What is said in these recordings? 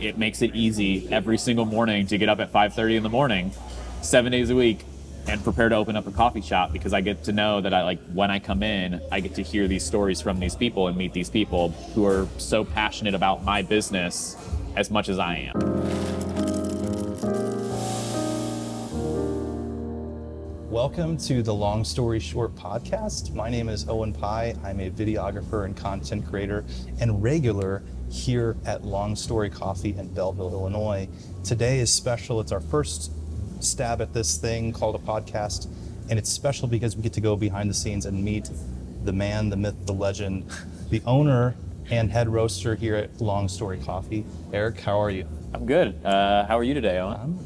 it makes it easy every single morning to get up at 5:30 in the morning, 7 days a week, and prepare to open up a coffee shop, because I get to know that when I come in, I get to hear these stories from these people and meet these people who are so passionate about my business as much as I am. Welcome to the LongStory Short Podcast. My name is Owen. I'm a videographer and content creator and regular here at LongStory Coffee in Belleville, Illinois. Today is special. It's our first stab at this thing called a podcast, and it's special because we get to go behind the scenes and meet the man, the myth, the legend, the owner and head roaster here at LongStory Coffee. Erik, how are you? I'm good. How are you today, Owen? I'm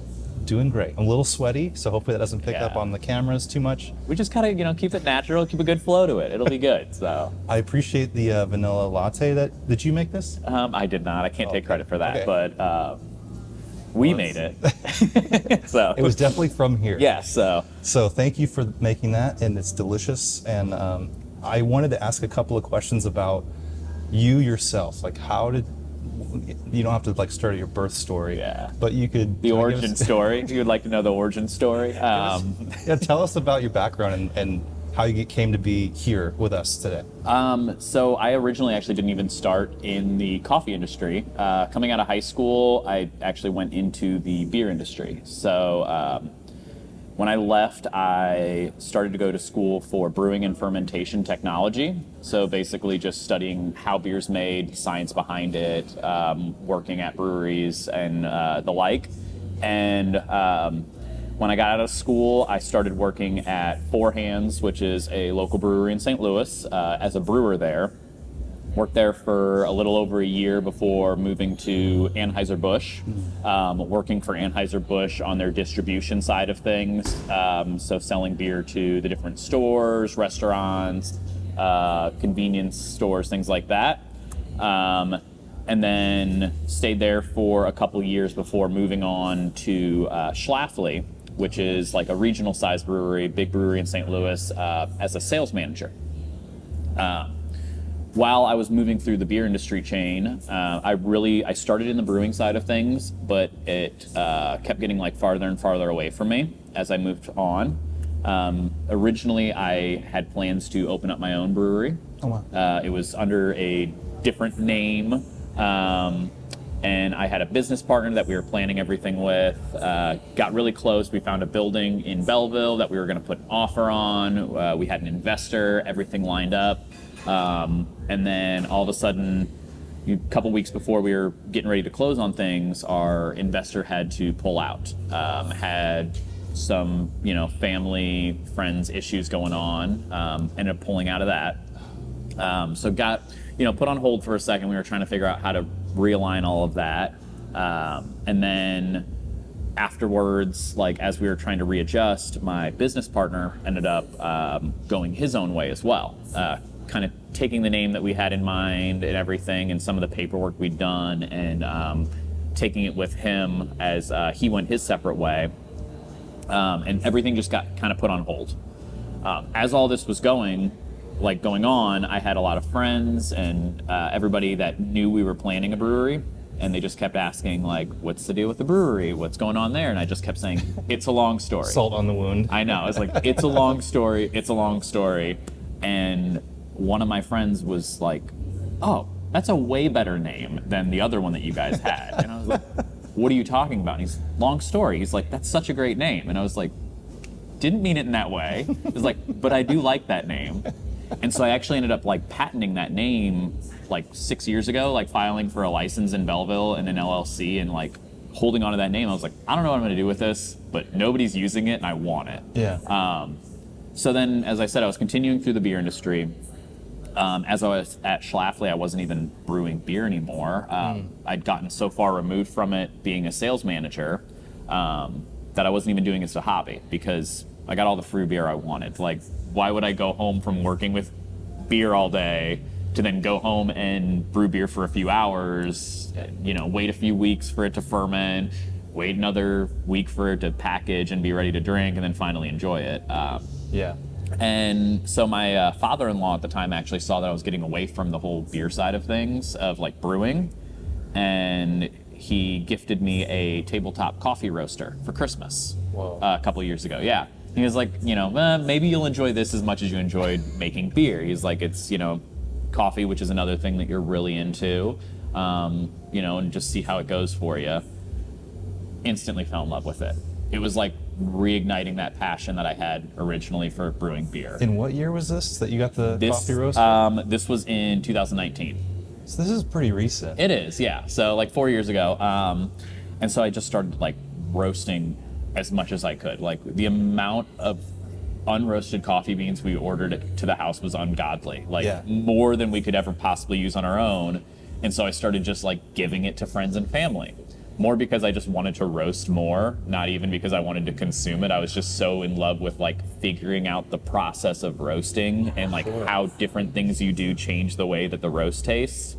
doing great. I'm a little sweaty, so hopefully that doesn't pick up on the cameras too much. We just kind of, keep it natural, keep a good flow to it. It'll be good. So I appreciate the vanilla latte. Did you make this? I did not. I can't take credit for that, but we made it. So it was definitely from here. Yes. So thank you for making that, and it's delicious. And I wanted to ask a couple of questions about you yourself. Like, you don't have to start at your birth story, but you could the origin story. If you would like to know the origin story, tell us about your background and how you came to be here with us today. So I originally actually didn't even start in the coffee industry. Coming out of high school, I actually went into the beer industry. So when I left, I started to go to school for brewing and fermentation technology. So basically just studying how beer's made, science behind it, working at breweries and the like. And when I got out of school, I started working at Four Hands, which is a local brewery in St. Louis, as a brewer there. Worked there for a little over a year before moving to Anheuser-Busch, working for Anheuser-Busch on their distribution side of things. So selling beer to the different stores, restaurants, convenience stores, things like that. And then stayed there for a couple years before moving on to Schlafly, which is like a regional sized brewery, big brewery in St. Louis, as a sales manager. While I was moving through the beer industry chain, I started in the brewing side of things, but it kept getting farther and farther away from me as I moved on. Originally, I had plans to open up my own brewery. Oh, wow. It was under a different name, and I had a business partner that we were planning everything with. Got really close. We found a building in Belleville that we were going to put an offer on. We had an investor, everything lined up. And then all of a sudden, a couple weeks before we were getting ready to close on things, our investor had to pull out. Had some, family, friends issues going on. Ended up pulling out of that. So got, put on hold for a second. We were trying to figure out how to realign all of that. And then afterwards, as we were trying to readjust, my business partner ended up going his own way as well. Kind of taking the name that we had in mind and everything and some of the paperwork we'd done and taking it with him as he went his separate way. And everything just got kind of put on hold. As all this was going on, I had a lot of friends and everybody that knew we were planning a brewery, and they just kept asking, what's the deal with the brewery? What's going on there? And I just kept saying, it's a long story. Salt on the wound. I know. It's it's a long story. It's a long story. And one of my friends was like, oh, that's a way better name than the other one that you guys had. And I was like, what are you talking about? And he's, long story. He's like, that's such a great name. And I was like, didn't mean it in that way. He was like, but I do like that name. And so I actually ended up patenting that name 6 years ago, filing for a license in Belleville and an LLC and holding on to that name. I was like, I don't know what I'm going to do with this, but nobody's using it and I want it. Yeah. So then, as I said, I was continuing through the beer industry. As I was at Schlafly, I wasn't even brewing beer anymore. I'd gotten so far removed from it being a sales manager that I wasn't even doing it as a hobby because I got all the free beer I wanted. Why would I go home from working with beer all day to then go home and brew beer for a few hours, wait a few weeks for it to ferment, wait another week for it to package and be ready to drink, and then finally enjoy it. Yeah. And so my father-in-law at the time actually saw that I was getting away from the whole beer side of things, of brewing, and he gifted me a tabletop coffee roaster for Christmas. Whoa. A couple of years ago. Yeah. He was like, maybe you'll enjoy this as much as you enjoyed making beer. He's like, it's, coffee, which is another thing that you're really into, and just see how it goes for you. Instantly fell in love with it. It was like reigniting that passion that I had originally for brewing beer. In what year was this that you got the coffee roaster? This was in 2019. So this is pretty recent. It is, yeah. So like 4 years ago. And so I just started like roasting as much as I could. Like the amount of unroasted coffee beans we ordered to the house was ungodly. Like more than we could ever possibly use on our own. And so I started just like giving it to friends and family. More because I just wanted to roast more, not even because I wanted to consume it. I was just so in love with like figuring out the process of roasting and like how different things you do change the way that the roast tastes.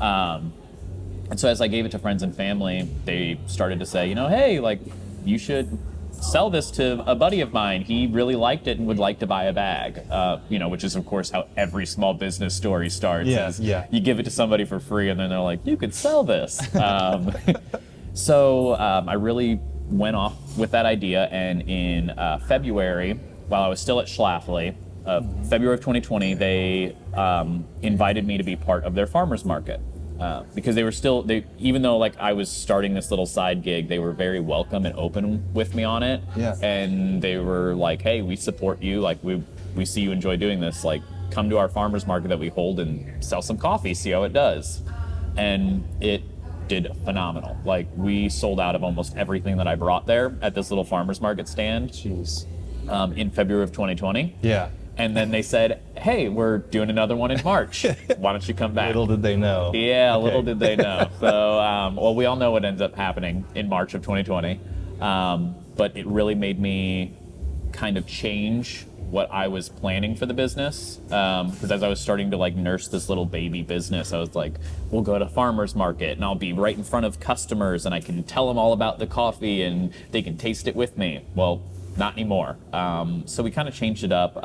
And so as I gave it to friends and family, they started to say, hey, like you should sell this to a buddy of mine. He really liked it and would like to buy a bag, which is, of course, how every small business story starts. You give it to somebody for free and then they're like, you could sell this. So I really went off with that idea. And in February, while I was still at Schlafly, February of 2020, they invited me to be part of their farmers market. Because even though like I was starting this little side gig, they were very welcome and open with me on it. Yeah. And they were like, hey, we support you. Like we see you enjoy doing this. Like come to our farmers market that we hold and sell some coffee, see how it does. And it did phenomenal. Like we sold out of almost everything that I brought there at this little farmers market stand. Jeez. In February of 2020. Yeah. And then they said, hey, we're doing another one in March. Why don't you come back? Little did they know. Yeah, little did they know. So, we all know what ends up happening in March of 2020. But it really made me kind of change what I was planning for the business. Because as I was starting to like nurse this little baby business, I was like, we'll go to farmer's market and I'll be right in front of customers and I can tell them all about the coffee and they can taste it with me. Well, not anymore. So we kind of changed it up,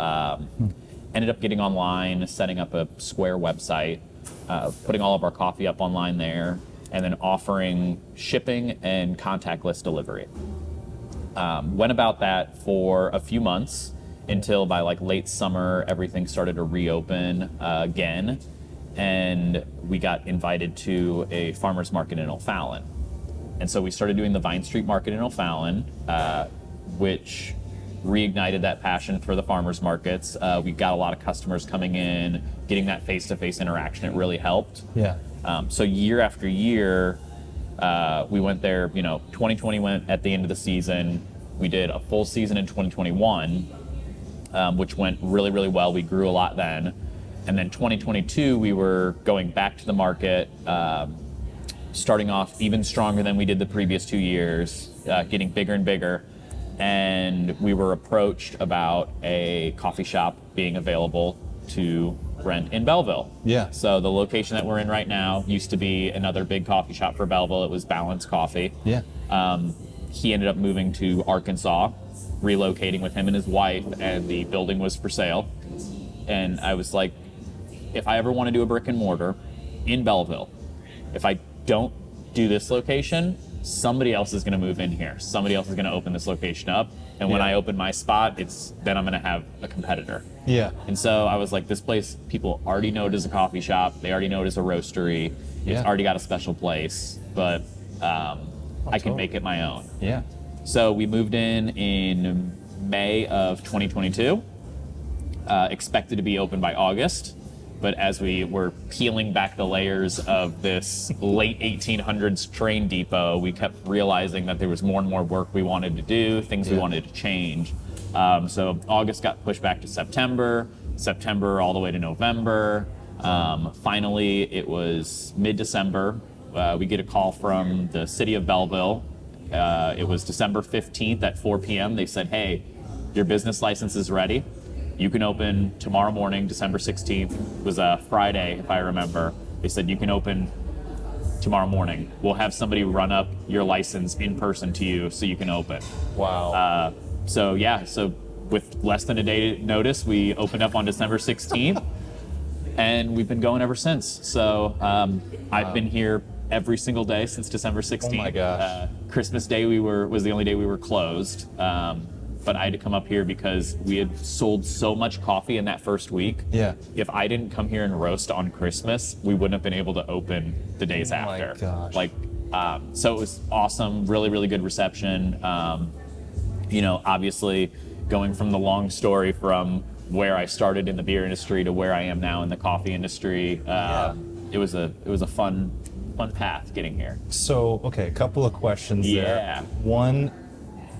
ended up getting online, setting up a Square website, putting all of our coffee up online there, and then offering shipping and contactless delivery. Went about that for a few months until by like late summer, everything started to reopen again. And we got invited to a farmer's market in O'Fallon. And so we started doing the Vine Street Market in O'Fallon, which reignited that passion for the farmers markets. We got a lot of customers coming in, getting that face-to-face interaction. It really helped. Yeah. So year after year, we went there. 2020 went at the end of the season. We did a full season in 2021, which went really, really well. We grew a lot then. And then 2022, we were going back to the market, starting off even stronger than we did the previous 2 years, getting bigger and bigger. And we were approached about a coffee shop being available to rent in Belleville. Yeah. So the location that we're in right now used to be another big coffee shop for Belleville. It was Balance Coffee. Yeah. He ended up moving to Arkansas, relocating with him and his wife, and the building was for sale. And I was like, if I ever want to do a brick and mortar in Belleville, if I don't do this location, somebody else is going to move in here. Somebody else is going to open this location up. And when I open my spot, then I'm going to have a competitor. Yeah. And so I was like, this place, people already know it as a coffee shop. They already know it as a roastery. It's already got a special place, but I can make it my own. Yeah. So we moved in May of 2022, expected to be open by August. But as we were peeling back the layers of this late 1800s train depot, we kept realizing that there was more and more work we wanted to do, things we wanted to change. So August got pushed back to September all the way to November. Finally, it was mid-December. We get a call from the city of Belleville. It was December 15th at 4 p.m. They said, hey, your business license is ready. You can open tomorrow morning, December 16th. It was a Friday, if I remember. They said, you can open tomorrow morning. We'll have somebody run up your license in person to you so you can open. Wow. So with less than a day notice, we opened up on December 16th. And we've been going ever since. So I've been here every single day since December 16th. Oh my gosh. Christmas Day was the only day we were closed. But I had to come up here because we had sold so much coffee in that first week. Yeah. If I didn't come here and roast on Christmas, we wouldn't have been able to open the days after. Oh my gosh. So it was awesome, really, really good reception. Obviously going from the long story from where I started in the beer industry to where I am now in the coffee industry. It was a fun path getting here. So, okay, a couple of questions there. Yeah. One,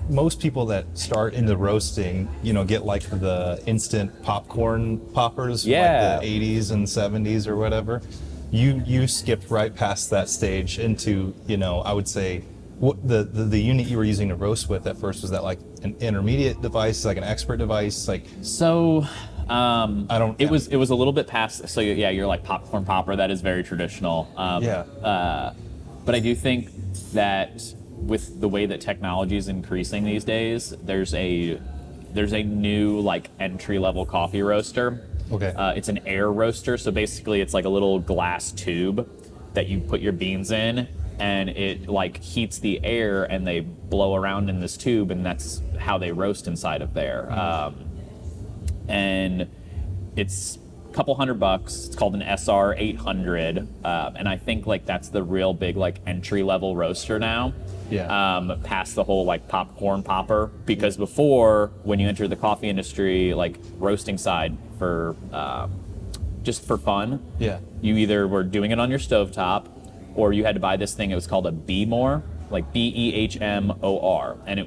most people that start into roasting, get like the instant popcorn poppers from like the 80s and 70s or whatever. You skipped right past that stage into, I would say, what the unit you were using to roast with at first, was that like an intermediate device, like an expert device, like? So, It was a little bit past. So yeah, you're like popcorn popper. That is very traditional. But I do think that with the way that technology is increasing these days, there's a new like entry level coffee roaster. Okay. It's an air roaster. So basically, it's like a little glass tube that you put your beans in, and it like heats the air, and they blow around in this tube, and that's how they roast inside of there. And it's a couple $100. It's called an SR 800, and I think like that's the real big like entry level roaster now. Yeah. Past the whole like popcorn popper, because before, when you enter the coffee industry, like roasting side for just for fun, you either were doing it on your stovetop, or you had to buy this thing. It was called a BMOR, like BEHMOR, and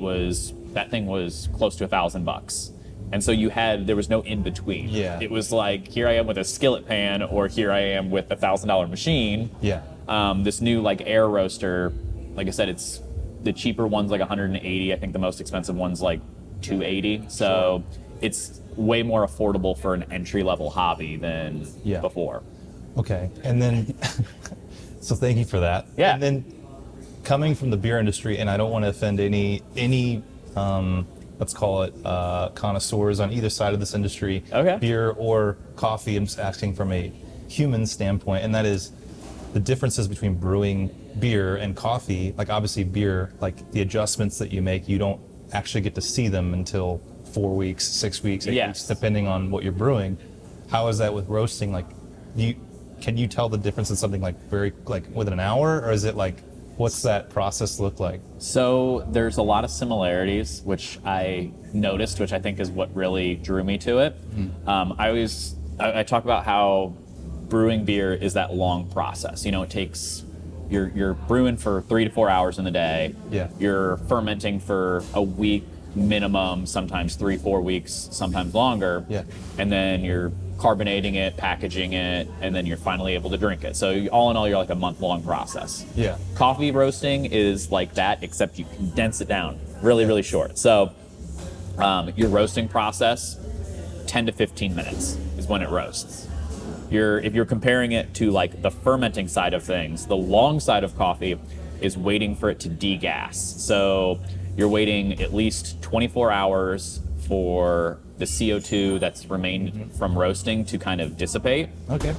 that thing was close to $1,000. And so there was no in between. Yeah. It was like, here I am with a skillet pan, or here I am with a $1,000 machine. Yeah. This new like air roaster, like I said, it's the cheaper one's like 180. I think the most expensive one's like 280. So it's way more affordable for an entry level hobby than before. Okay. And then, so thank you for that. Yeah. And then coming from the beer industry, and I don't want to offend any let's call it connoisseurs on either side of this industry, beer or coffee. I'm just asking from a human standpoint, and that is the differences between brewing beer and coffee. Like obviously beer, like the adjustments that you make, you don't actually get to see them until 4 weeks, 6 weeks, 8 weeks, depending on what you're brewing. How is that with roasting? Like, can you tell the difference in something like very like within an hour, or is it like, what's that process look like? So there's a lot of similarities, which I noticed, which I think is what really drew me to it. I talk about how brewing beer is that long process. It takes, you're brewing for 3 to 4 hours in the day. Yeah. You're fermenting for a week minimum, sometimes 3-4 weeks, sometimes longer. Yeah. And then you're carbonating it, packaging it, and then you're finally able to drink it. So all in all, you're like a month-long process. Yeah. Coffee roasting is like that, except you condense it down really, really short. So your roasting process, 10 to 15 minutes is when it roasts. If you're comparing it to like the fermenting side of things, the long side of coffee is waiting for it to degas. So you're waiting at least 24 hours for the CO2 that's remained from roasting to kind of dissipate. Okay.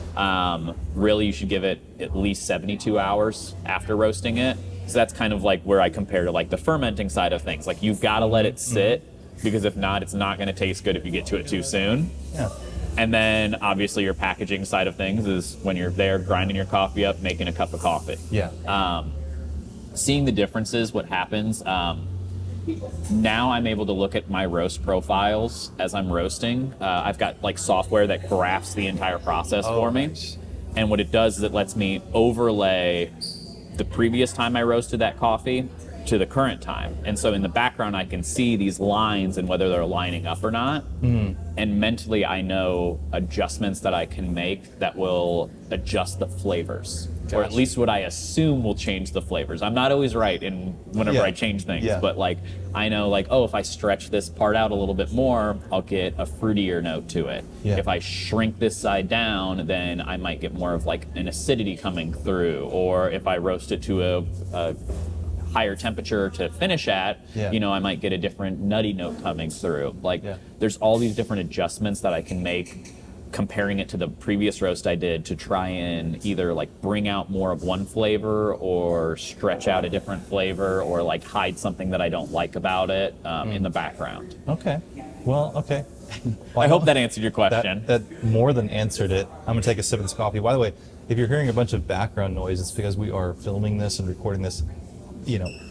Really, you should give it at least 72 hours after roasting it. So that's kind of like where I compare to like the fermenting side of things. Like you've got to let it sit, because if not, it's not going to taste good if you get to it too soon. Yeah. And then obviously your packaging side of things is when you're there grinding your coffee up, making a cup of coffee. Yeah. Seeing the differences, what happens, now I'm able to look at my roast profiles as I'm roasting. I've got like software that graphs the entire process for me. Nice. And what it does is it lets me overlay the previous time I roasted that coffee to the current time. And so in the background, I can see these lines and whether they're lining up or not. And mentally, I know adjustments that I can make that will adjust the flavors. Or at least what I assume will change the flavors. I'm not always right whenever I change things, but like I know like, oh, if I stretch this part out a little bit more, I'll get a fruitier note to it. Yeah. If I shrink this side down, then I might get more of like an acidity coming through. Or if I roast it to a higher temperature to finish at, I might get a different nutty note coming through. Like there's all these different adjustments that I can make comparing it to the previous roast I did to try and either like bring out more of one flavor or stretch out a different flavor or like hide something that I don't like about it in the background. Okay. Well, okay. Well, I hope that answered your question. That more than answered it. I'm going to take a sip of this coffee. By the way, if you're hearing a bunch of background noise, it's because we are filming this and recording this,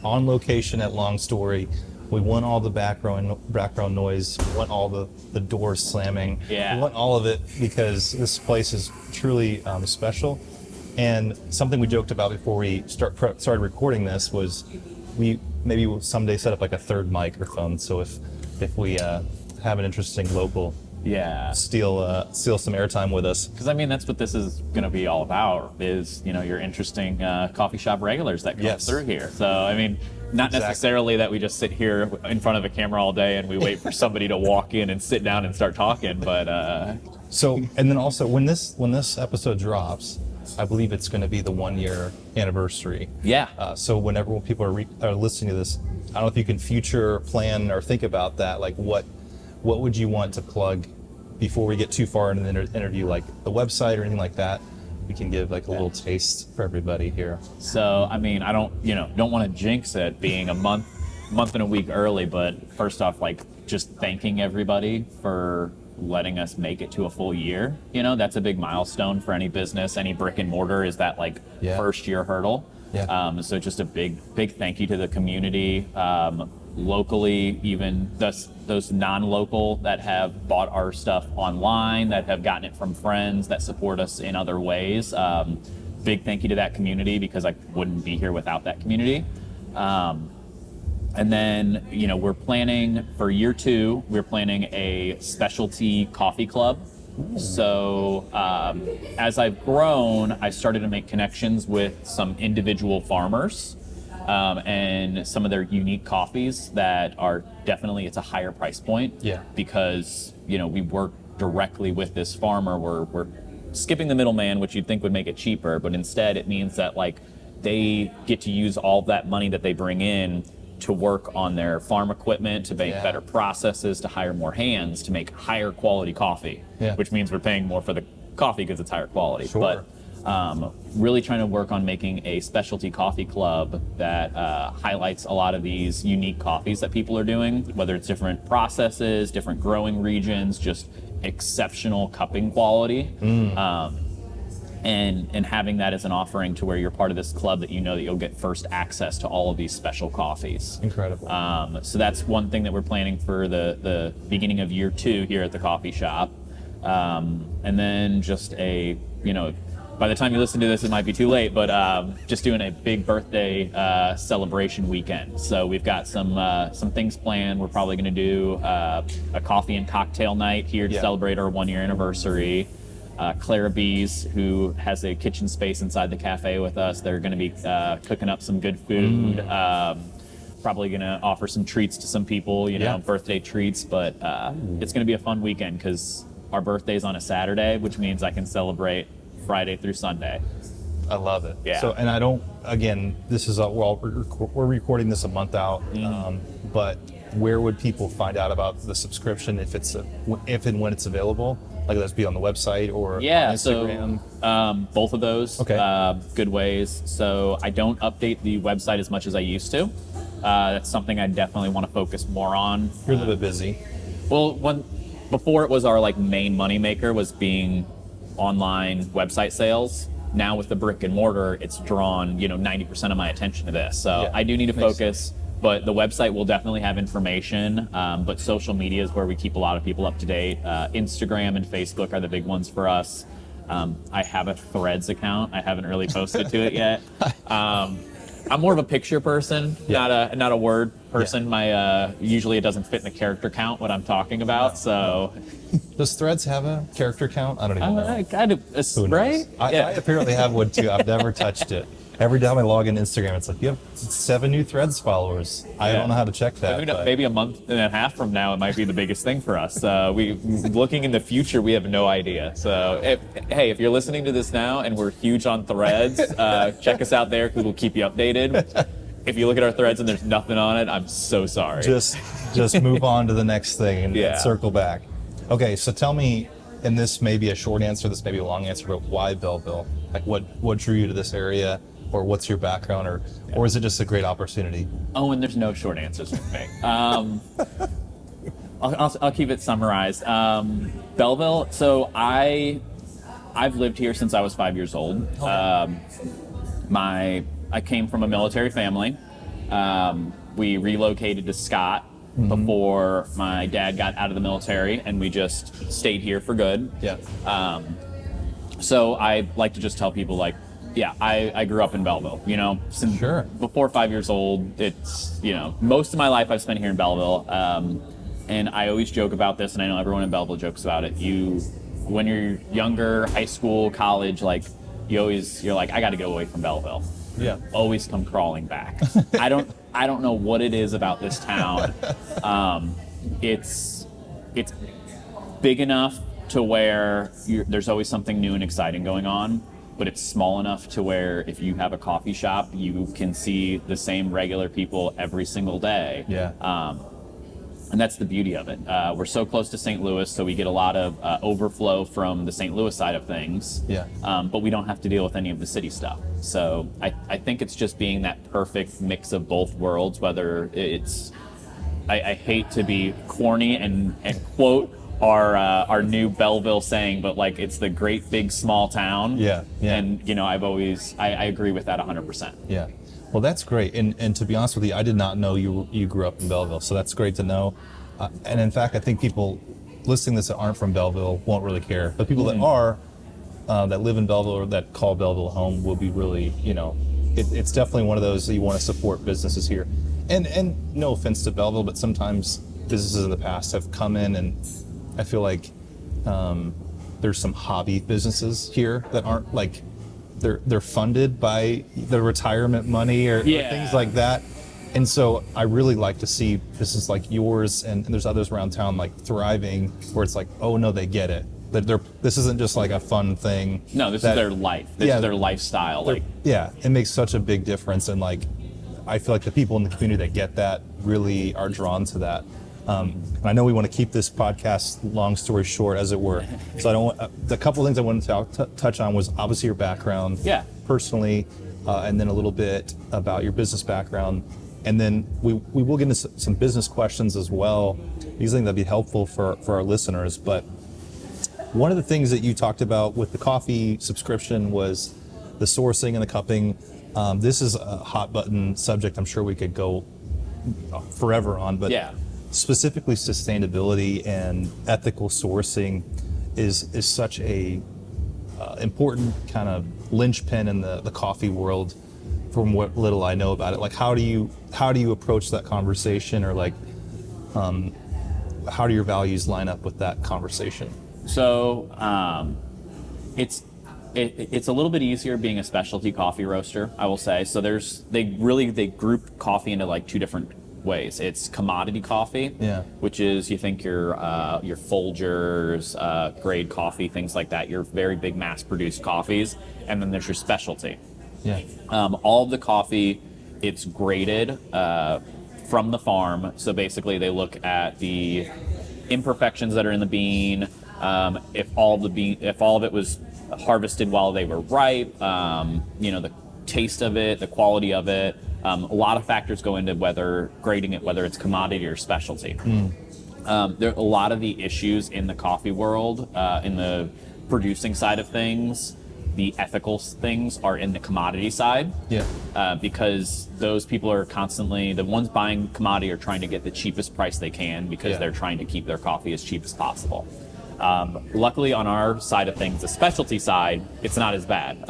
on location at LongStory. We want all the background noise. We want all the doors slamming. Yeah. We want all of it because this place is truly special. And something we joked about before we started recording this was we maybe someday set up like a third microphone. So if we have an interesting local steal some airtime with us. Because I mean, that's what this is going to be all about is, your interesting coffee shop regulars that come through here. So, I mean, not necessarily that we just sit here in front of a camera all day and we wait for somebody to walk in and sit down and start talking, but... So, and then also when this episode drops, I believe it's going to be the 1-year anniversary. Yeah. So whenever people are listening to this, I don't know if you can future plan or think about that, like what would you want to plug before we get too far into the interview, like the website or anything like that? We can give like a little taste for everybody here. So, I mean, I don't want to jinx it being a month and a week early, but first off, like just thanking everybody for letting us make it to a full year. That's a big milestone for any business, any brick and mortar is that like first year hurdle. Yeah. So just a big thank you to the community, locally, even those non-local that have bought our stuff online, that have gotten it from friends, that support us in other ways. Big thank you to that community because I wouldn't be here without that community. And then, we're planning for year 2, we're planning a specialty coffee club. Ooh. So as I've grown, I started to make connections with some individual farmers and some of their unique coffees that are definitely, it's a higher price point. Yeah. Because, we work directly with this farmer. We're skipping the middleman, which you'd think would make it cheaper, but instead it means that like they get to use all that money that they bring in to work on their farm equipment, to make better processes, to hire more hands, to make higher quality coffee, which means we're paying more for the coffee because it's higher quality. Sure. But really trying to work on making a specialty coffee club that highlights a lot of these unique coffees that people are doing, whether it's different processes, different growing regions, just exceptional cupping quality. And having that as an offering to where you're part of this club that that you'll get first access to all of these special coffees. Incredible. So that's one thing that we're planning for the beginning of year 2 here at the coffee shop. And then just by the time you listen to this, it might be too late, but just doing a big birthday celebration weekend. So we've got some things planned. We're probably going to do a coffee and cocktail night here to celebrate our 1-year anniversary. Clara Bees, who has a kitchen space inside the cafe with us, they're going to be cooking up some good food. Probably going to offer some treats to some people, birthday treats. But it's going to be a fun weekend because our birthday's on a Saturday, which means I can celebrate Friday through Sunday. I love it. Yeah. So, and I don't, again, this is, we're recording this a month out, but where would people find out about the subscription if and when it's available? Like, let's be on the website or on Instagram? So both of those, okay. Good ways. So I don't update the website as much as I used to. That's something I definitely want to focus more on. You're a little bit busy. Well, before it was our main moneymaker was being online website sales. Now with the brick and mortar, it's drawn 90% of my attention to this. So I do need to focus. But the website will definitely have information, but social media is where we keep a lot of people up to date. Instagram and Facebook are the big ones for us. I have a Threads account. I haven't really posted to it yet. I'm more of a picture person, not a word person. Usually it doesn't fit in the character count what I'm talking about. So, does Threads have a character count? I don't even know. Right? I apparently have one too. I've never touched it. Every time I log in Instagram, it's like, you have 7 new Threads follers. I don't know how to check that. Maybe a month and a half from now, it might be the biggest thing for us. Looking in the future, we have no idea. So, if you're listening to this now and we're huge on Threads, check us out there because we'll keep you updated. If you look at our Threads and there's nothing on it, I'm so sorry. Just move on to the next thing and circle back. Okay, so tell me, and this may be a short answer, this may be a long answer, but why Belleville? Like what drew you to this area, or what's your background, or is it just a great opportunity? Owen, there's no short answers with me. I'll keep it summarized. Belleville. So I've lived here since I was 5 years old. Okay. I came from a military family. We relocated to Scott before my dad got out of the military, and we just stayed here for good. Yeah. So I like to just tell people, like, yeah, I grew up in Belleville, since before 5 years old. It's, most of my life I've spent here in Belleville. And I always joke about this, and I know everyone in Belleville jokes about it. When you're younger, high school, college, like, you're like, I got to get away from Belleville. Yeah. Always come crawling back. I don't know what it is about this town. It's big enough to where there's always something new and exciting going on, but it's small enough to where if you have a coffee shop, you can see the same regular people every single day. Yeah. And that's the beauty of it. We're so close to St. Louis, so we get a lot of overflow from the St. Louis side of things. Yeah. But we don't have to deal with any of the city stuff. So I think it's just being that perfect mix of both worlds, whether it's, I hate to be corny and quote our new Belleville saying, but like, it's the great big small town. Yeah. Yeah. And I agree with that 100%. Yeah. Well, that's great. And to be honest with you, I did not know you grew up in Belleville, so that's great to know. And in fact, I think people listening to this that aren't from Belleville won't really care. But people that are, that live in Belleville or that call Belleville home will be really, it's definitely one of those that you want to support businesses here. And no offense to Belleville, but sometimes businesses in the past have come in, and I feel like there's some hobby businesses here that aren't like, they're funded by the retirement money or things like that. And so I really like to see businesses like yours and there's others around town like thriving, where it's like, oh no, they get it. This isn't just like a fun thing. No, this is their life. This is their lifestyle. It makes such a big difference. And like, I feel like the people in the community that get that really are drawn to that. And I know we want to keep this podcast long story short, as it were. So I don't want, the couple of things I wanted to touch on was obviously your background, personally, and then a little bit about your business background. And then we will get into some business questions as well, because I think that'd be helpful for our listeners. But one of the things that you talked about with the coffee subscription was the sourcing and the cupping. This is a hot button subject I'm sure we could go forever on, but specifically sustainability and ethical sourcing is such a important kind of linchpin in the coffee world, from what little I know about it. Like, how do you approach that conversation, or like how do your values line up with that conversation? So it's a little bit easier being a specialty coffee roaster, I will say. So they group coffee into like two different ways. It's commodity coffee, which is, you think your Folgers, grade coffee, things like that, your very big mass-produced coffees, and then there's your specialty. All of the coffee, it's graded from the farm. So basically, they look at the imperfections that are in the bean, if all of it was harvested while they were ripe, the taste of it, the quality of it. A lot of factors go into grading it, whether it's commodity or specialty. There are a lot of the issues in the coffee world, in the producing side of things. The ethical things are in the commodity side, because those people are constantly, the ones buying commodity are trying to get the cheapest price they can, because they're trying to keep their coffee as cheap as possible. Luckily, on our side of things, the specialty side, it's not as bad,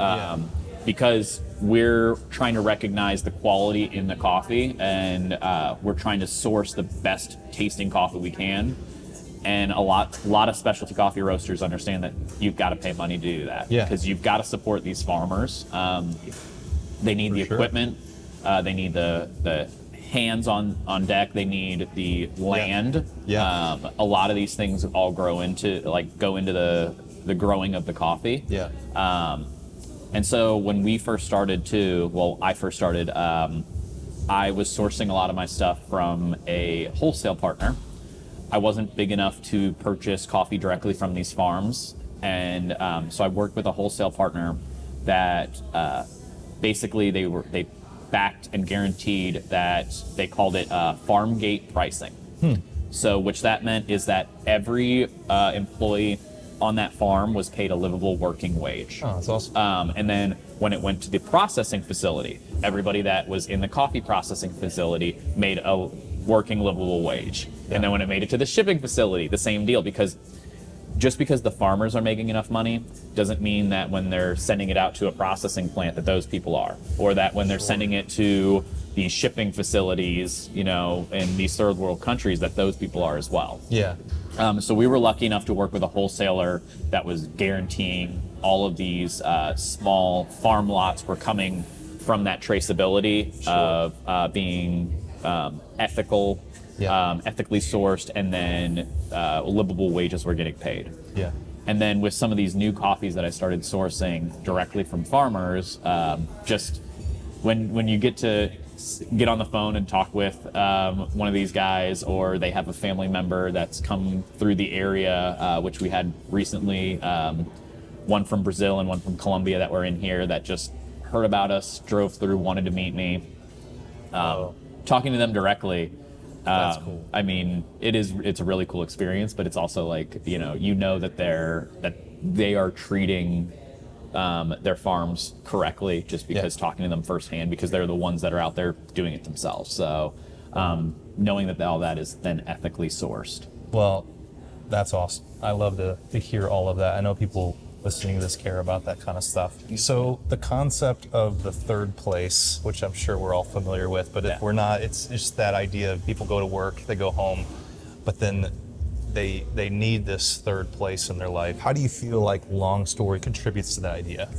because we're trying to recognize the quality in the coffee, and we're trying to source the best tasting coffee we can. And a lot of specialty coffee roasters understand that you've got to pay money to do that, because you've got to support these farmers. They need the equipment, they need the hands on deck, they need the land. A lot of these things all go into the growing of the coffee. And so when we first started I first started, I was sourcing a lot of my stuff from a wholesale partner. I wasn't big enough to purchase coffee directly from these farms. And so I worked with a wholesale partner that basically they backed and guaranteed that they called it farm gate pricing. So which that meant is that every employee on that farm was paid a livable working wage. Oh, that's awesome. And then when it went to the processing facility, everybody that was in the coffee processing facility made a working livable wage. And then when it made it to the shipping facility, the same deal, because just because the farmers are making enough money doesn't mean that when they're sending it out to a processing plant that those people are, or that when they're sending it to these shipping facilities, you know, in these third world countries, that those people are as well. Yeah. So we were lucky enough to work with a wholesaler that was guaranteeing all of these small farm lots were coming from that traceability of being ethical, ethically sourced, and then livable wages were getting paid. Yeah. And then with some of these new coffees that I started sourcing directly from farmers, just when you get on the phone and talk with one of these guys, or they have a family member that's come through the area, which we had recently, one from Brazil and one from Colombia that were in here that just heard about us, drove through, wanted to meet me. Talking to them directly, that's cool. I mean, it's a really cool experience, but it's also like, you know that they are treating their farms correctly just because talking to them firsthand, because they're the ones that are out there doing it themselves. So knowing that all that is then ethically sourced. Well, that's awesome. I love to hear all of that. I know people listening to this care about that kind of stuff. So the concept of the third place, which I'm sure we're all familiar with, but if we're not, it's just that idea of people go to work, they go home, but then they need this third place in their life. How do you feel like LongStory contributes to that idea?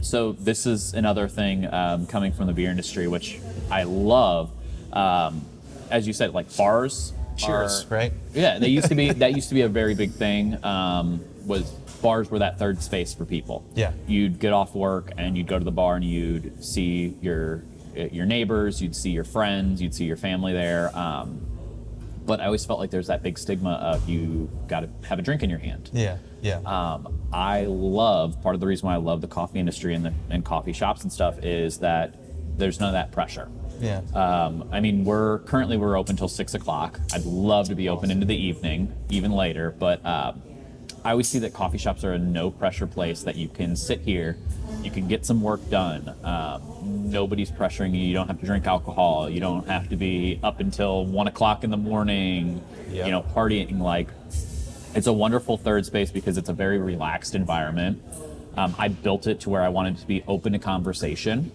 So this is another thing coming from the beer industry, which I love. As you said, like bars. Cheers, right? Yeah, that used to be a very big thing. Was bars were that third space for people. Yeah. You'd get off work and you'd go to the bar and you'd see your neighbors, you'd see your friends, you'd see your family there. But I always felt like there's that big stigma of you got to have a drink in your hand. Yeah. I love, part of the reason why I love the coffee industry and coffee shops and stuff is that there's none of that pressure. Yeah. I mean, we're open till 6 o'clock. I'd love to be open into the evening, even later, but I always see that coffee shops are a no pressure place that you can sit here, you can get some work done. Nobody's pressuring you. You don't have to drink alcohol. You don't have to be up until 1 o'clock in the morning, partying. Like, it's a wonderful third space because it's a very relaxed environment. I built it to where I wanted to be open to conversation.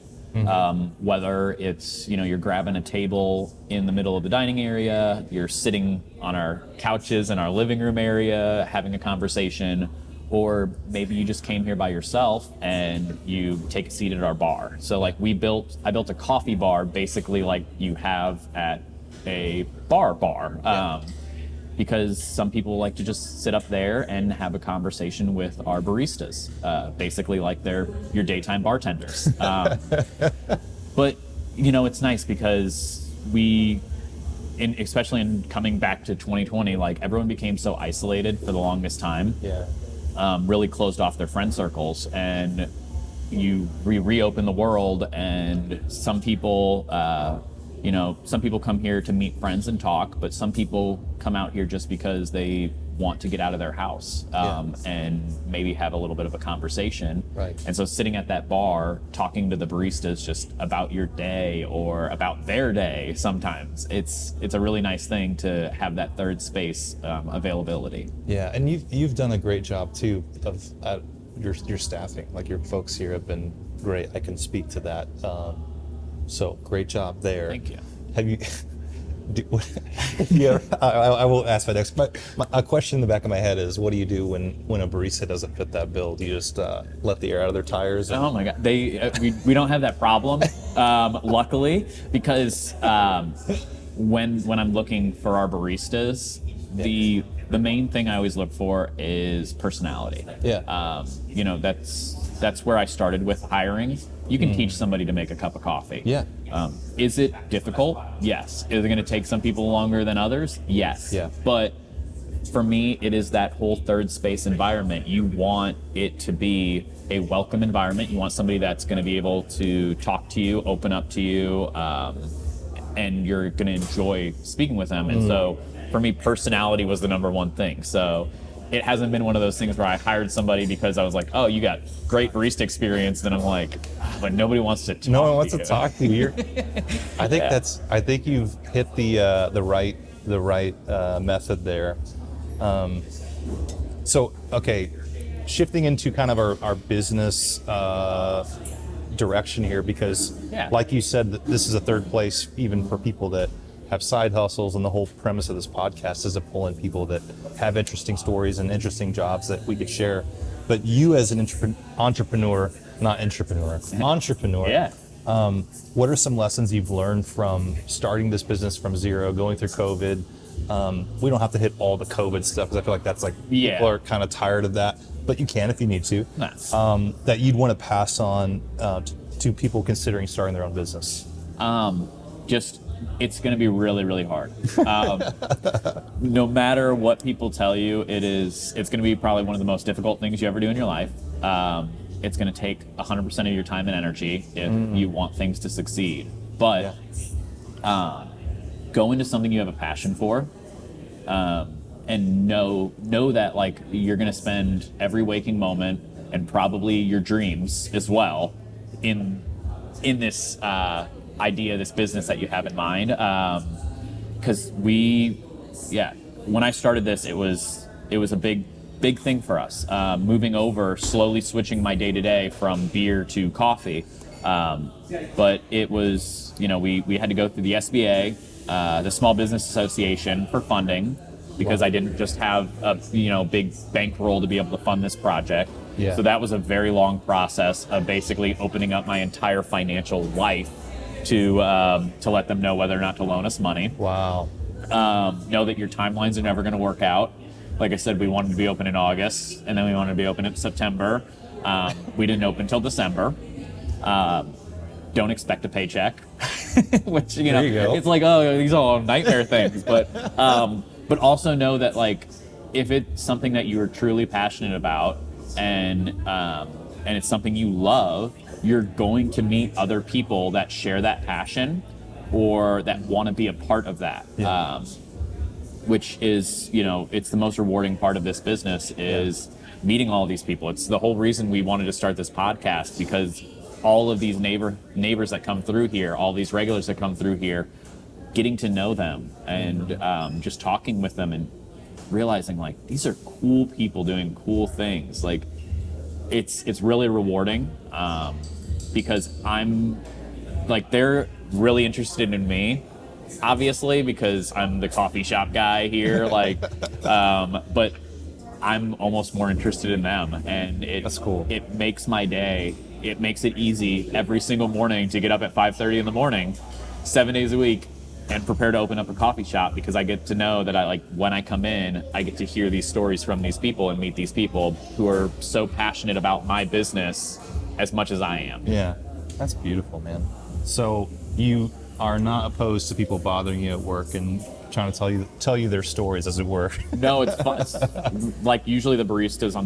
Whether it's, you're grabbing a table in the middle of the dining area, you're sitting on our couches in our living room area having a conversation, or maybe you just came here by yourself and you take a seat at our bar. So like I built a coffee bar basically like you have at a bar. Because some people like to just sit up there and have a conversation with our baristas, basically like they're your daytime bartenders. But, it's nice because especially in coming back to 2020, like everyone became so isolated for the longest time, really closed off their friend circles, and you reopen the world, and some people come here to meet friends and talk, but some people come out here just because they want to get out of their house and maybe have a little bit of a conversation. Right. And so sitting at that bar, talking to the baristas just about your day or about their day, sometimes it's a really nice thing to have that third space availability. Yeah, and you've done a great job too of your staffing. Like your folks here have been great. I can speak to that. So great job there. Thank you. Have you? I will ask my next. But a question in the back of my head is, what do you do when a barista doesn't fit that bill? Do you just let the air out of their tires? Oh my God, we don't have that problem, luckily, because when I'm looking for our baristas, the main thing I always look for is personality. Yeah. That's where I started with hiring. You can teach somebody to make a cup of coffee. Yeah. Is it difficult? Yes. Is it going to take some people longer than others? Yes. Yeah. But for me, it is that whole third space environment. You want it to be a welcome environment. You want somebody that's going to be able to talk to you, open up to you, and you're going to enjoy speaking with them. And so for me, personality was the number one thing. So it hasn't been one of those things where I hired somebody because I was like, oh, you got great barista experience. Then I'm like, but nobody wants to talk to you. No one wants to talk to you. I think you've hit the right method there. So, okay, shifting into kind of our business direction here, because like you said, this is a third place even for people that have side hustles, and the whole premise of this podcast is to pull in people that have interesting stories and interesting jobs that we could share. But you as an entrepreneur, what are some lessons you've learned from starting this business from zero, going through COVID? We don't have to hit all the COVID stuff, because I feel like that's like people are kind of tired of that, but you can if you need to. Nice. That you'd want to pass on to people considering starting their own business. It's going to be really, really hard. No matter what people tell you, it's going to be probably one of the most difficult things you ever do in your life. It's going to take 100% of your time and energy if you want things to succeed. But go into something you have a passion for, and know that like you're going to spend every waking moment, and probably your dreams as well, in this idea, this business that you have in mind. Because when I started this, it was a big thing for us. Moving over, slowly switching my day to day from beer to coffee. But it was, we had to go through the SBA, the Small Business Association, for funding, because I didn't just have a big bankroll to be able to fund this project. So that was a very long process of basically opening up my entire financial life to let them know whether or not to loan us money. Wow. Know that your timelines are never going to work out. Like I said, we wanted to be open in August, and then we wanted to be open in September. We didn't open until December. Don't expect a paycheck, which, There you go. it's like, oh, these are all nightmare things. But also know that, like, if it's something that you are truly passionate about, and it's something you love, you're going to meet other people that share that passion or that want to be a part of that. Which is, it's the most rewarding part of this business, is meeting all these people. It's the whole reason we wanted to start this podcast, because all of these neighbors that come through here, all these regulars that come through here, getting to know them and just talking with them and realizing, like, these are cool people doing cool things. Like, it's really rewarding, because I'm like, they're really interested in me, obviously, because I'm the coffee shop guy here, like, but I'm almost more interested in them, and That's cool. It makes my day. It makes it easy every single morning to get up at 5:30 in the morning, 7 days a week, and prepare to open up a coffee shop, because I get to know that when I come in, I get to hear these stories from these people and meet these people who are so passionate about my business as much as I am. Yeah, that's beautiful, man. So you are not opposed to people bothering you at work and trying to tell you their stories, as it were. No, it's fun. It's, like, usually the baristas on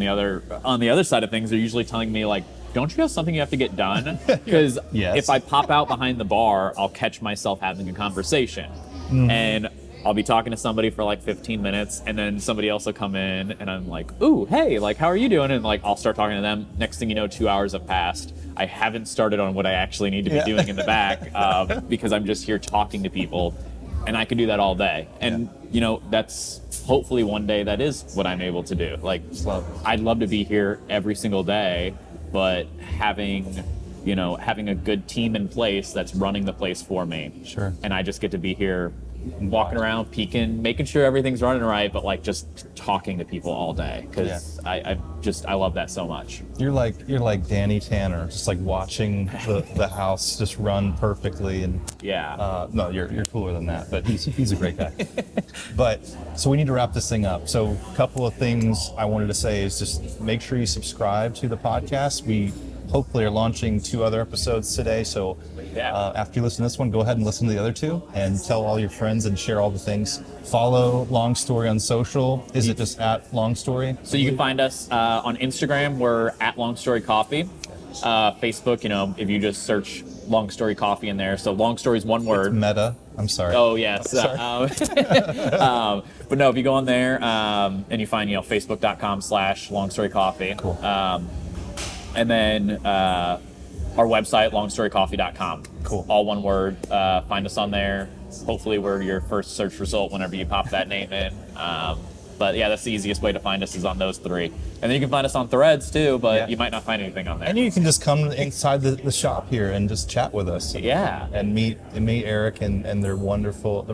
the other side of things are usually telling me, like, don't you have something you have to get done? Because if I pop out behind the bar, I'll catch myself having a conversation. And I'll be talking to somebody for like 15 minutes, and then somebody else will come in, and I'm like, ooh, hey, like, how are you doing? And like, I'll start talking to them. Next thing you know, 2 hours have passed. I haven't started on what I actually need to be doing in the back, because I'm just here talking to people, and I can do that all day. And that's hopefully one day that is what I'm able to do. Like, I'd love to be here every single day, but having a good team in place that's running the place for me. Sure. And I just get to be here walking around, peeking, making sure everything's running right, but like just talking to people all day, because I love that so much. You're like Danny Tanner, just like watching the house just run perfectly. And no, you're cooler than that, but he's a great guy. But so we need to wrap this thing up. So a couple of things I wanted to say is just make sure you subscribe to the podcast. We hopefully are launching 2 other episodes today, so Yeah. After you listen to this one, go ahead and listen to the other two and tell all your friends and share all the things. Follow Long Story on social. Is it just at Long Story? So you can find us on Instagram. We're at LongStory Coffee. Facebook, if you just search LongStory Coffee in there. So LongStory is one word. Meta. I'm sorry. Oh, yes. Sorry. But no, if you go on there and you find, facebook.com/LongStory Coffee. Cool. And then our website, longstorycoffee.com. Cool. All one word. Find us on there. Hopefully we're your first search result whenever you pop that name in. But yeah, that's the easiest way to find us is on those three. And then you can find us on Threads too, but you might not find anything on there. And you can just come inside the shop here and just chat with us. Yeah. And meet Erik and their wonderful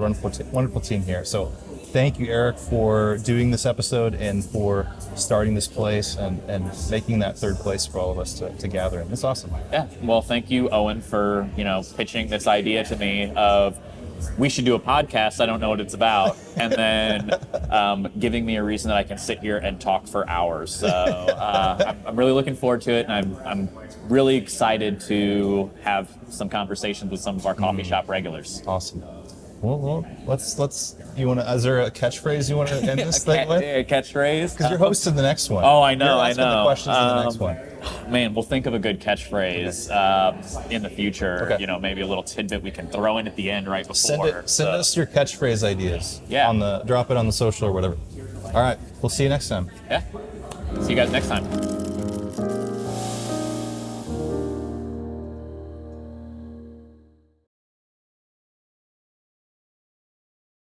team here. So thank you, Erik, for doing this episode and for starting this place and making that third place for all of us to gather in. It's awesome. Yeah. Well, thank you, Owen, for, pitching this idea to me of we should do a podcast. I don't know what it's about. And then giving me a reason that I can sit here and talk for hours. So I'm really looking forward to it. And I'm really excited to have some conversations with some of our coffee shop regulars. Awesome. Well, let's. Is there a catchphrase you want to end this thing with? A catchphrase? Because you're hosting the next one. Oh, I know, You're I asking know. the questions in the next one. Man, we'll think of a good catchphrase in the future. Okay. Maybe a little tidbit we can throw in at the end right before. Send us your catchphrase ideas. Yeah. Drop it on the social or whatever. All right. We'll see you next time. Yeah. See you guys next time.